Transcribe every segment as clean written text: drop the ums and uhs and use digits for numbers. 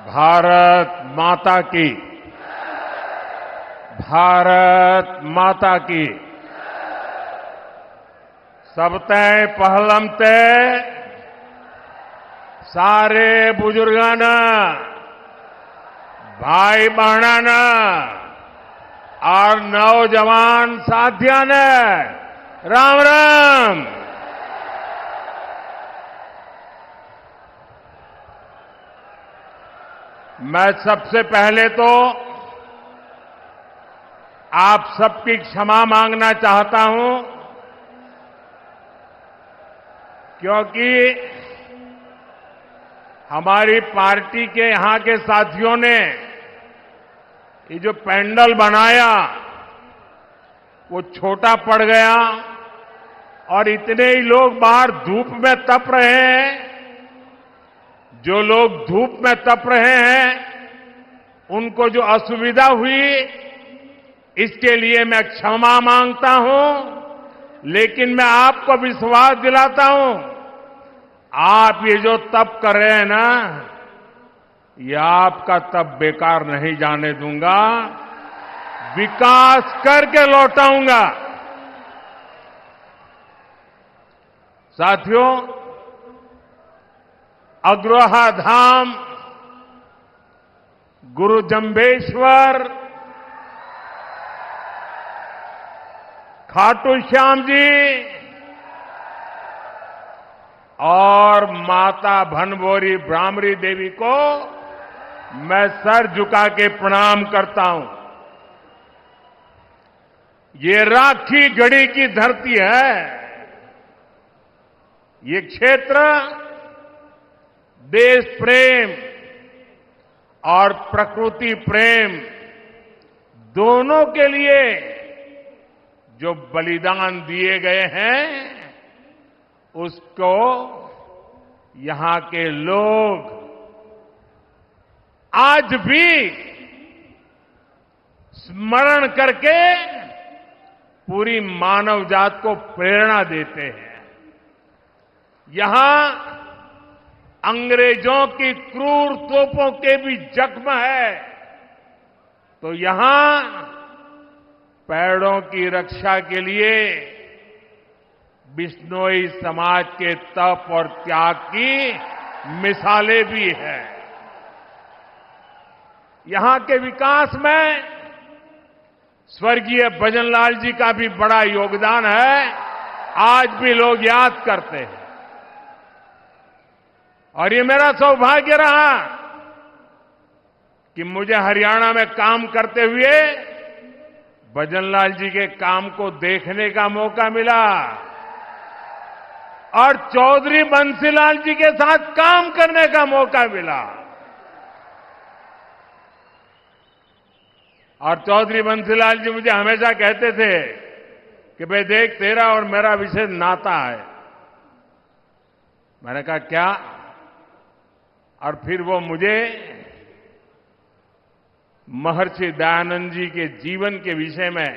भारत माता की। भारत माता की। सबतै पहलम ते सारे बुजुर्गाना, भाई बहना और नौजवान साथियों ने राम राम। मैं सबसे पहले तो आप सबकी क्षमा मांगना चाहता हूं, क्योंकि हमारी पार्टी के यहां के साथियों ने ये जो पैंडल बनाया वो छोटा पड़ गया और इतने ही लोग बाहर धूप में तप रहे हैं। जो लोग धूप में तप रहे हैं उनको जो असुविधा हुई इसके लिए मैं क्षमा मांगता हूं, लेकिन मैं आपको विश्वास दिलाता हूं, आप ये जो तप कर रहे हैं ना, ये आपका तप बेकार नहीं जाने दूंगा, विकास करके लौटाऊंगा। साथियों, अग्रोहा धाम, गुरु जंबेश्वर, खाटू श्याम जी और माता भनभोरी ब्राह्मणी देवी को मैं सर झुका के प्रणाम करता हूं। ये राखी गढ़ी की धरती है। ये क्षेत्र देश प्रेम और प्रकृति प्रेम दोनों के लिए जो बलिदान दिए गए हैं उसको यहां के लोग आज भी स्मरण करके पूरी मानव जात को प्रेरणा देते हैं। यहां अंग्रेजों की क्रूर तोपों के भी जख्म है, तो यहां पेड़ों की रक्षा के लिए बिश्नोई समाज के तप और त्याग की मिसालें भी हैं। यहां के विकास में स्वर्गीय भजनलाल जी का भी बड़ा योगदान है, आज भी लोग याद करते हैं। और ये मेरा सौभाग्य रहा कि मुझे हरियाणा में काम करते हुए भजनलाल जी के काम को देखने का मौका मिला और चौधरी बंसीलाल जी के साथ काम करने का मौका मिला। और चौधरी बंसीलाल जी मुझे हमेशा कहते थे कि भाई देख, तेरा और मेरा विशेष नाता है। मैंने कहा क्या? और फिर वो मुझे महर्षि दयानंद जी के जीवन के विषय में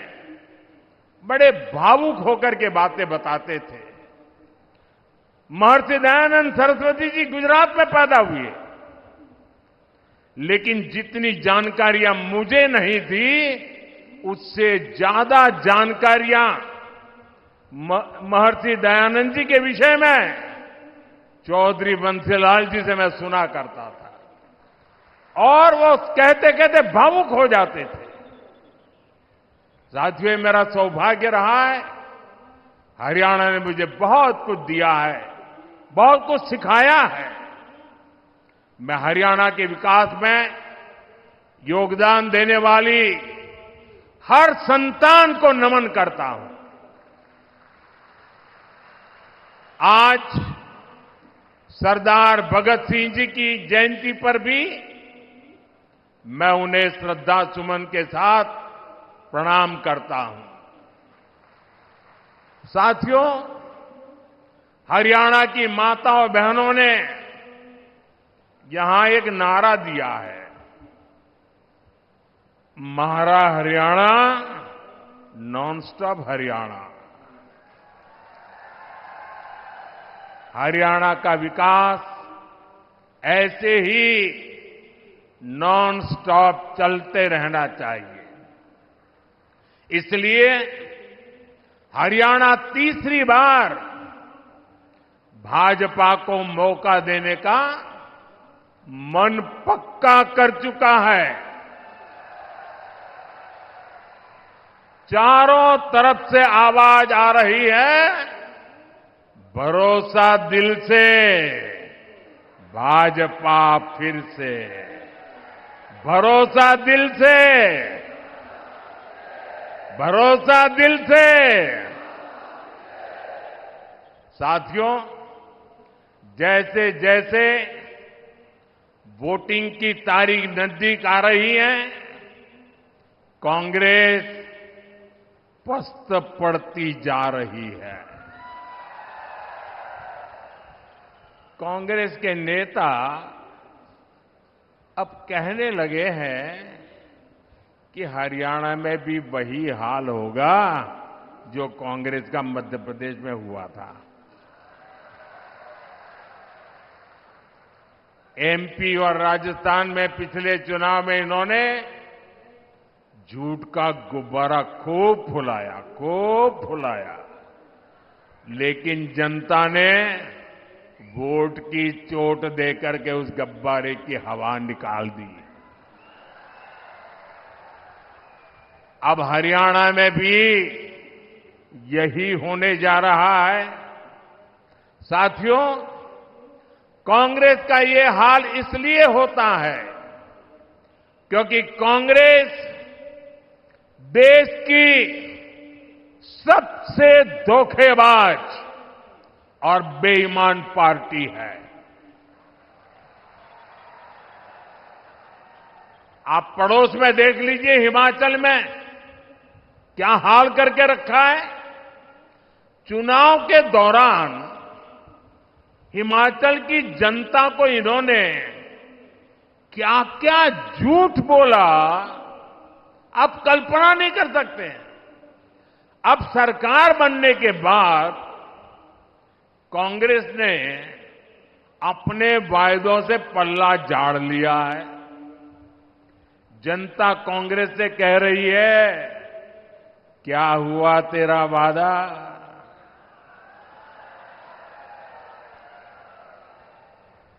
बड़े भावुक होकर के बातें बताते थे। महर्षि दयानंद सरस्वती जी गुजरात में पैदा हुए, लेकिन जितनी जानकारियां मुझे नहीं थी उससे ज्यादा जानकारियां महर्षि दयानंद जी के विषय में चौधरी बंसीलाल जी से मैं सुना करता था और वो कहते कहते भावुक हो जाते थे। साथियों, मेरा सौभाग्य रहा है, हरियाणा ने मुझे बहुत कुछ दिया है, बहुत कुछ सिखाया है। मैं हरियाणा के विकास में योगदान देने वाली हर संतान को नमन करता हूं। आज सरदार भगत सिंह जी की जयंती पर भी मैं उन्हें श्रद्धा सुमन के साथ प्रणाम करता हूं। साथियों, हरियाणा की माताओं बहनों ने यहां एक नारा दिया है, म्हारा हरियाणा नॉन स्टॉप हरियाणा। हरियाणा का विकास ऐसे ही नॉन स्टॉप चलते रहना चाहिए। इसलिए हरियाणा तीसरी बार भाजपा को मौका देने का मन पक्का कर चुका है। चारों तरफ से आवाज आ रही है, भरोसा दिल से, भाजपा फिर से, भरोसा दिल से, भरोसा दिल से। साथियों, जैसे जैसे वोटिंग की तारीख नजदीक आ रही है, कांग्रेस पस्त पड़ती जा रही है। कांग्रेस के नेता अब कहने लगे हैं कि हरियाणा में भी वही हाल होगा जो कांग्रेस का मध्य प्रदेश में हुआ था। एमपी और राजस्थान में पिछले चुनाव में इन्होंने झूठ का गुब्बारा खूब फुलाया, लेकिन जनता ने वोट की चोट देकर के उस गुब्बारे की हवा निकाल दी। अब हरियाणा में भी यही होने जा रहा है। साथियों, कांग्रेस का ये हाल इसलिए होता है क्योंकि कांग्रेस देश की सबसे धोखेबाज और बेईमान पार्टी है। आप पड़ोस में देख लीजिए, हिमाचल में क्या हाल करके रखा है। चुनाव के दौरान हिमाचल की जनता को इन्होंने क्या क्या झूठ बोला, आप कल्पना नहीं कर सकते। अब सरकार बनने के बाद कांग्रेस ने अपने वायदों से पल्ला झाड़ लिया है। जनता कांग्रेस से कह रही है, क्या हुआ तेरा वादा?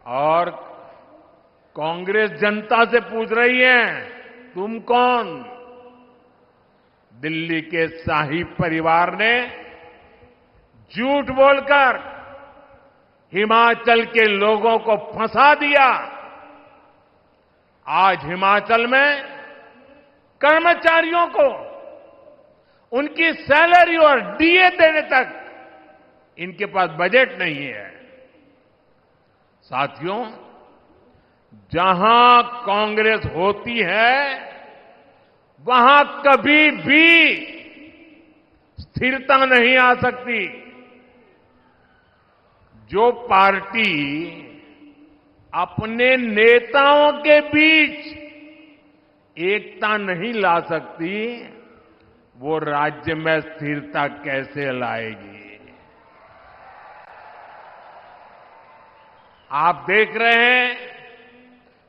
और कांग्रेस जनता से पूछ रही है, तुम कौन? दिल्ली के शाही परिवार ने झूठ बोलकर हिमाचल के लोगों को फंसा दिया। आज हिमाचल में कर्मचारियों को उनकी सैलरी और डीए देने तक इनके पास बजट नहीं है। साथियों, जहां कांग्रेस होती है वहां कभी भी स्थिरता नहीं आ सकती। जो पार्टी अपने नेताओं के बीच एकता नहीं ला सकती, वो राज्य में स्थिरता कैसे लाएगी? आप देख रहे हैं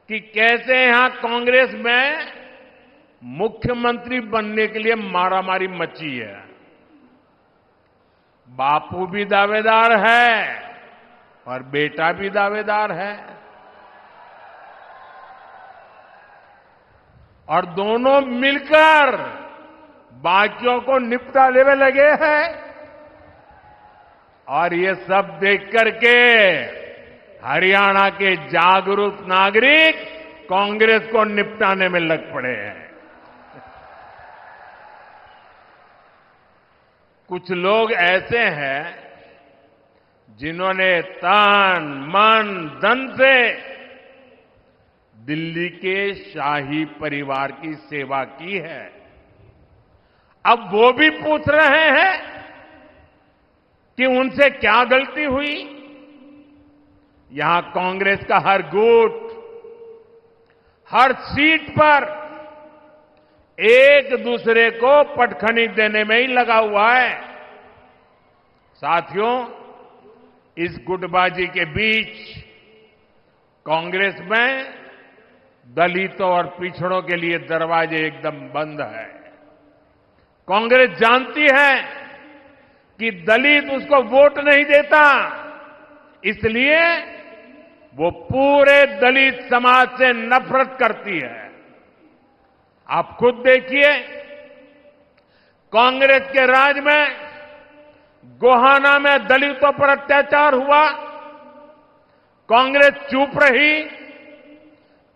कि कैसे यहां कांग्रेस में मुख्यमंत्री बनने के लिए मारामारी मची है। बापू भी दावेदार है और बेटा भी दावेदार है, और दोनों मिलकर बाकियों को निपटाने में लगे हैं। और ये सब देख करके हरियाणा के जागरूक नागरिक कांग्रेस को निपटाने में लग पड़े हैं। कुछ लोग ऐसे हैं जिन्होंने तन मन धन से दिल्ली के शाही परिवार की सेवा की है। अब वो भी पूछ रहे हैं कि उनसे क्या गलती हुई। यहां कांग्रेस का हर गुट, हर सीट पर एक दूसरे को पटखनी देने में ही लगा हुआ है। साथियों, इस गुटबाजी के बीच कांग्रेस में दलितों और पिछड़ों के लिए दरवाजे एकदम बंद है। कांग्रेस जानती है कि दलित उसको वोट नहीं देता, इसलिए वो पूरे दलित समाज से नफरत करती है। आप खुद देखिए, कांग्रेस के राज में गोहाना में दलितों पर अत्याचार हुआ, कांग्रेस चुप रही।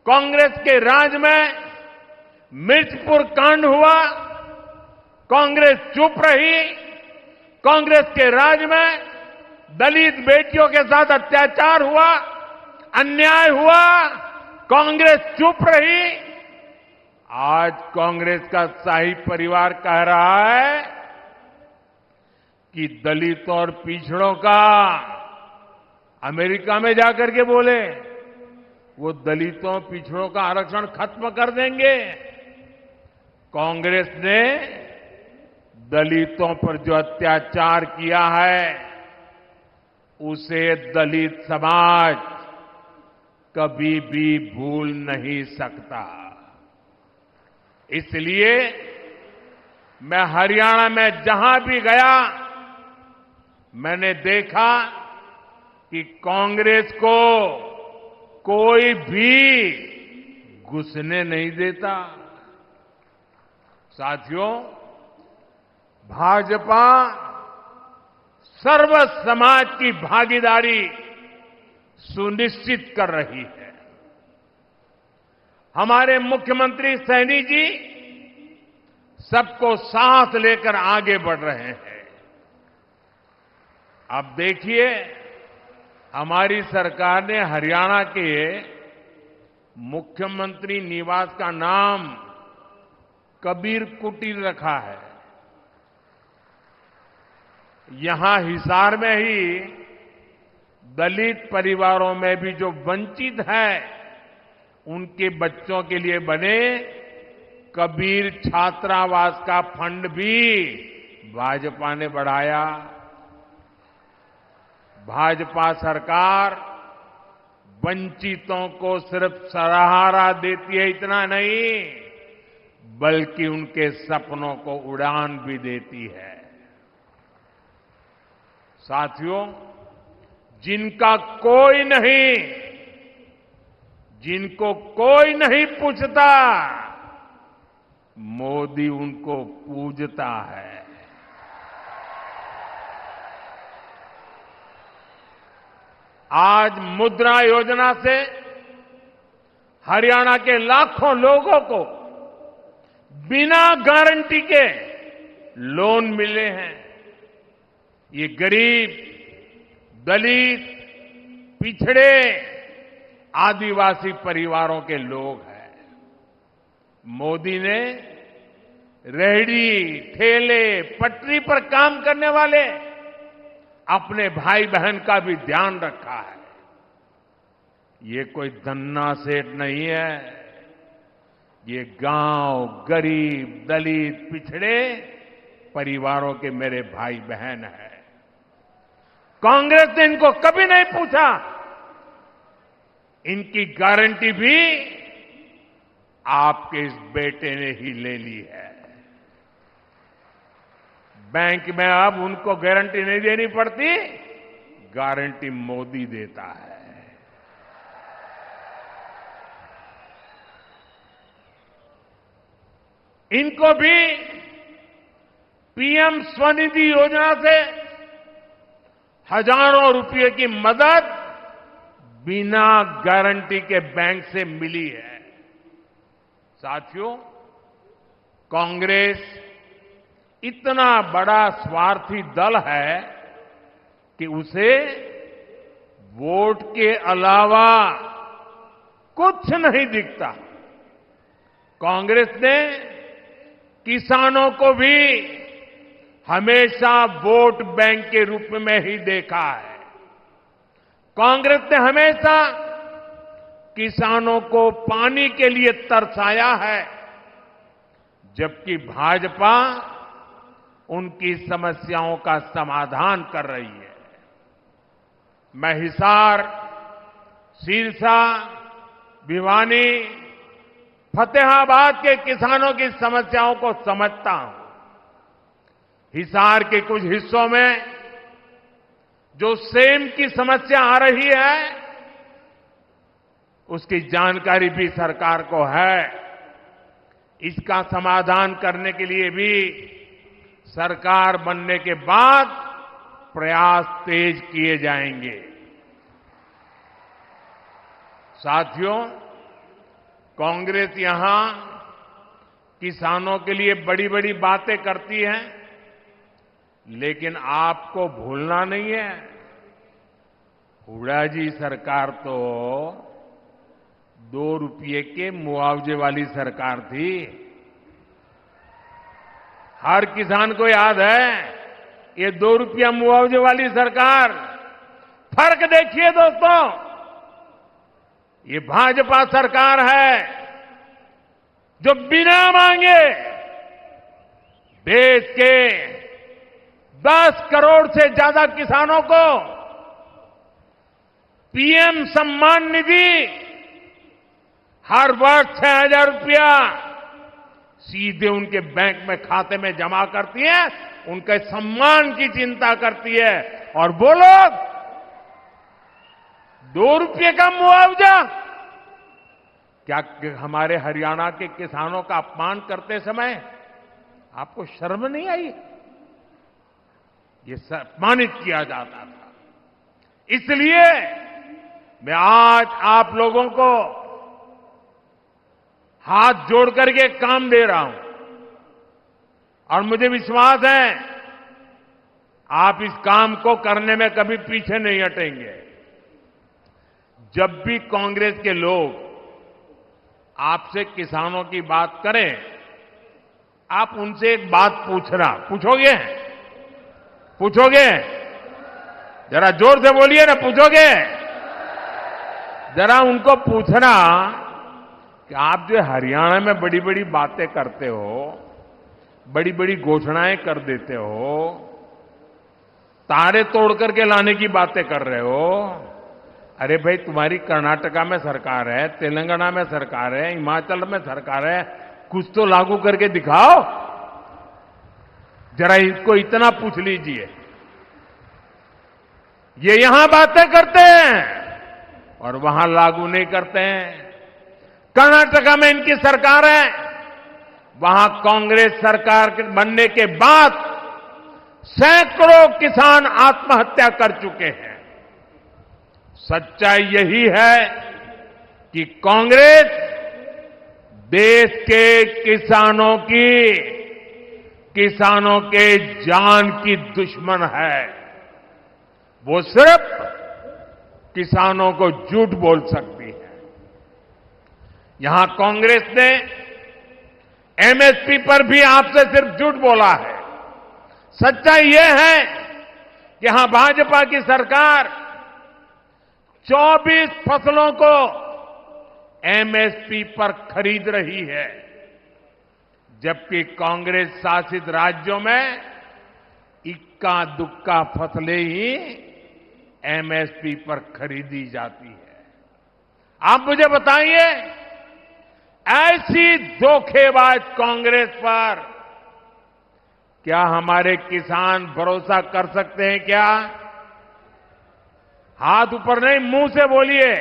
कांग्रेस के राज में मिर्चपुर कांड हुआ, कांग्रेस चुप रही। कांग्रेस के राज में दलित बेटियों के साथ अत्याचार हुआ, अन्याय हुआ, कांग्रेस चुप रही। आज कांग्रेस का शाही परिवार कह रहा है कि दलितों और पिछड़ों का अमेरिका में जाकर के बोले वो दलितों पिछड़ों का आरक्षण खत्म कर देंगे। कांग्रेस ने दलितों पर जो अत्याचार किया है उसे दलित समाज कभी भी भूल नहीं सकता। इसलिए मैं हरियाणा में जहां भी गया, मैंने देखा कि कांग्रेस को कोई भी घुसने नहीं देता। साथियों, भाजपा सर्व समाज की भागीदारी सुनिश्चित कर रही है। हमारे मुख्यमंत्री सैनी जी सबको साथ लेकर आगे बढ़ रहे हैं। अब देखिए, हमारी सरकार ने हरियाणा के मुख्यमंत्री निवास का नाम कबीर कुटीर रखा है। यहां हिसार में ही दलित परिवारों में भी जो वंचित है उनके बच्चों के लिए बने कबीर छात्रावास का फंड भी भाजपा ने बढ़ाया। भाजपा सरकार वंचितों को सिर्फ सहारा देती है, इतना नहीं बल्कि उनके सपनों को उड़ान भी देती है। साथियों, जिनको कोई नहीं पूछता, मोदी उनको पूजता है। आज मुद्रा योजना से हरियाणा के लाखों लोगों को बिना गारंटी के लोन मिले हैं। ये गरीब, दलित, पिछड़े, आदिवासी परिवारों के लोग हैं। मोदी ने रेहड़ी, ठेले, पटरी पर काम करने वाले अपने भाई बहन का भी ध्यान रखा है। ये कोई धन्ना सेठ नहीं है, ये गांव, गरीब, दलित, पिछड़े परिवारों के मेरे भाई बहन हैं। कांग्रेस ने इनको कभी नहीं पूछा, इनकी गारंटी भी आपके इस बेटे ने ही ले ली है। बैंक में अब उनको गारंटी नहीं देनी पड़ती, गारंटी मोदी देता है। इनको भी पीएम स्वनिधि योजना से हजारों रुपए की मदद बिना गारंटी के बैंक से मिली है। साथियों, कांग्रेस इतना बड़ा स्वार्थी दल है कि उसे वोट के अलावा कुछ नहीं दिखता। कांग्रेस ने किसानों को भी हमेशा वोट बैंक के रूप में ही देखा है। कांग्रेस ने हमेशा किसानों को पानी के लिए तरसाया है, जबकि भाजपा उनकी समस्याओं का समाधान कर रही है। मैं हिसार, सिरसा, भिवानी, फतेहाबाद के किसानों की समस्याओं को समझता हूं। हिसार के कुछ हिस्सों में जो सेम की समस्या आ रही है, उसकी जानकारी भी सरकार को है। इसका समाधान करने के लिए भी सरकार बनने के बाद प्रयास तेज किए जाएंगे। साथियों, कांग्रेस यहां किसानों के लिए बड़ी बड़ी बातें करती है, लेकिन आपको भूलना नहीं है, हुड्डा जी सरकार तो 2 रुपये के मुआवजे वाली सरकार थी। हर किसान को याद है, ये 2 रुपया मुआवजे वाली सरकार। फर्क देखिए दोस्तों, ये भाजपा सरकार है जो बिना मांगे देश के 10 करोड़ से ज्यादा किसानों को पीएम सम्मान निधि हर वर्ष 6,000 रुपया सीधे उनके बैंक में खाते में जमा करती है, उनके सम्मान की चिंता करती है। और वो लोग 2 रुपये का मुआवजा, क्या हमारे हरियाणा के किसानों का अपमान करते समय आपको शर्म नहीं आई? ये सम्मानित किया जाता था। इसलिए मैं आज आप लोगों को हाथ जोड़ करके काम दे रहा हूं और मुझे विश्वास है आप इस काम को करने में कभी पीछे नहीं हटेंगे। जब भी कांग्रेस के लोग आपसे किसानों की बात करें, आप उनसे एक बात पूछोगे? जरा जोर से बोलिए ना, पूछोगे? जरा उनको पूछना कि आप जो हरियाणा में बड़ी बड़ी बातें करते हो, बड़ी बड़ी घोषणाएं कर देते हो, तारे तोड़ करके लाने की बातें कर रहे हो। अरे भाई, तुम्हारी कर्नाटका में सरकार है, तेलंगाना में सरकार है, हिमाचल में सरकार है, कुछ तो लागू करके दिखाओ। जरा इसको इतना पूछ लीजिए। ये यहां बातें करते हैं और वहां लागू नहीं करते हैं। कर्नाटका में इनकी सरकार है, वहां कांग्रेस सरकार बनने के बाद सैकड़ों किसान आत्महत्या कर चुके हैं। सच्चाई यही है कि कांग्रेस देश के किसानों के जान की दुश्मन है। वो सिर्फ किसानों को झूठ बोल सकती है। यहां कांग्रेस ने एमएसपी पर भी आपसे सिर्फ झूठ बोला है। सच्चाई यह है कि यहां भाजपा की सरकार 24 फसलों को एमएसपी पर खरीद रही है, जबकि कांग्रेस शासित राज्यों में इक्का दुक्का फसलें ही एमएसपी पर खरीदी जाती है। आप मुझे बताइए, ऐसी धोखेबाज कांग्रेस पर क्या हमारे किसान भरोसा कर सकते हैं क्या? हाथ ऊपर नहीं, मुंह से बोलिए।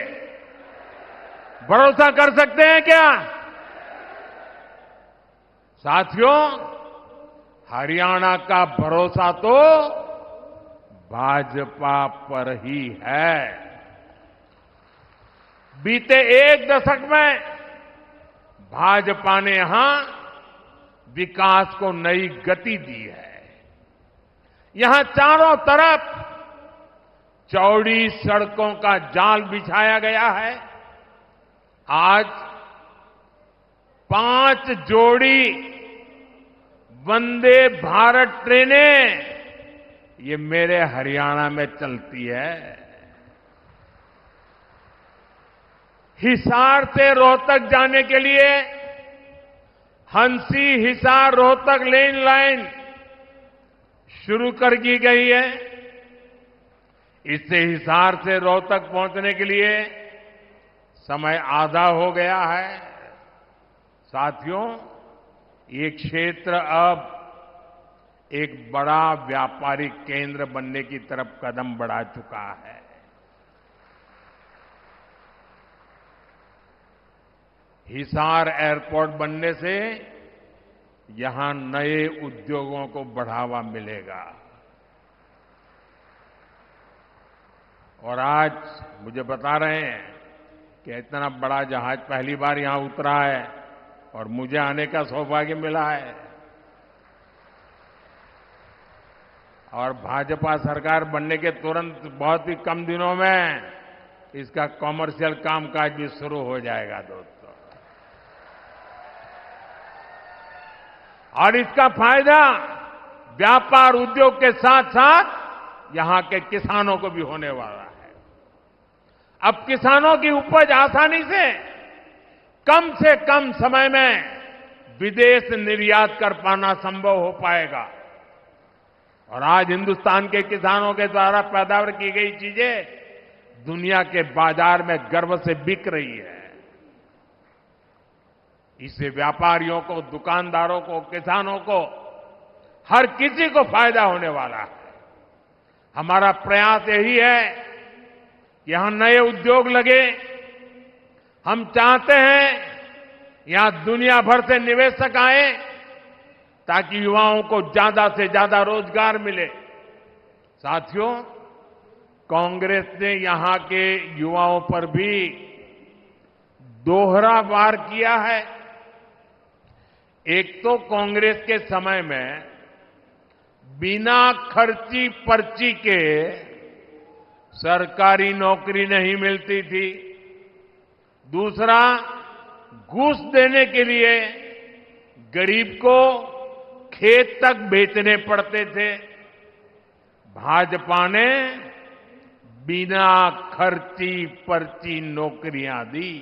भरोसा कर सकते हैं क्या? साथियों, हरियाणा का भरोसा तो भाजपा पर ही है। बीते 1 दशक में भाजपा ने यहां विकास को नई गति दी है। यहां चारों तरफ चौड़ी सड़कों का जाल बिछाया गया है। आज 5 जोड़ी वंदे भारत ट्रेनें ये मेरे हरियाणा में चलती है। हिसार से रोहतक जाने के लिए हंसी हिसार रोहतक लेन लाइन शुरू कर दी गई है। इससे हिसार से रोहतक पहुंचने के लिए समय आधा हो गया है। साथियों, ये क्षेत्र अब एक बड़ा व्यापारिक केंद्र बनने की तरफ कदम बढ़ा चुका है। हिसार एयरपोर्ट बनने से यहां नए उद्योगों को बढ़ावा मिलेगा। और आज मुझे बता रहे हैं कि इतना बड़ा जहाज पहली बार यहां उतरा है और मुझे आने का सौभाग्य मिला है। और भाजपा सरकार बनने के तुरंत बहुत ही कम दिनों में इसका कॉमर्शियल कामकाज भी शुरू हो जाएगा दोस्तों। और इसका फायदा व्यापार उद्योग के साथ साथ यहां के किसानों को भी होने वाला है। अब किसानों की उपज आसानी से कम समय में विदेश निर्यात कर पाना संभव हो पाएगा। और आज हिंदुस्तान के किसानों के द्वारा पैदावार की गई चीजें दुनिया के बाजार में गर्व से बिक रही है। इससे व्यापारियों को, दुकानदारों को, किसानों को, हर किसी को फायदा होने वाला है। हमारा प्रयास यही है कि यहां नए उद्योग लगे। हम चाहते हैं यहां दुनिया भर से निवेशक आए ताकि युवाओं को ज्यादा से ज्यादा रोजगार मिले। साथियों, कांग्रेस ने यहां के युवाओं पर भी दोहरा वार किया है। एक तो कांग्रेस के समय में बिना खर्ची पर्ची के सरकारी नौकरी नहीं मिलती थी। दूसरा, घूस देने के लिए गरीब को खेत तक बेचने पड़ते थे। भाजपा ने बिना खर्ची पर्ची नौकरियां दी।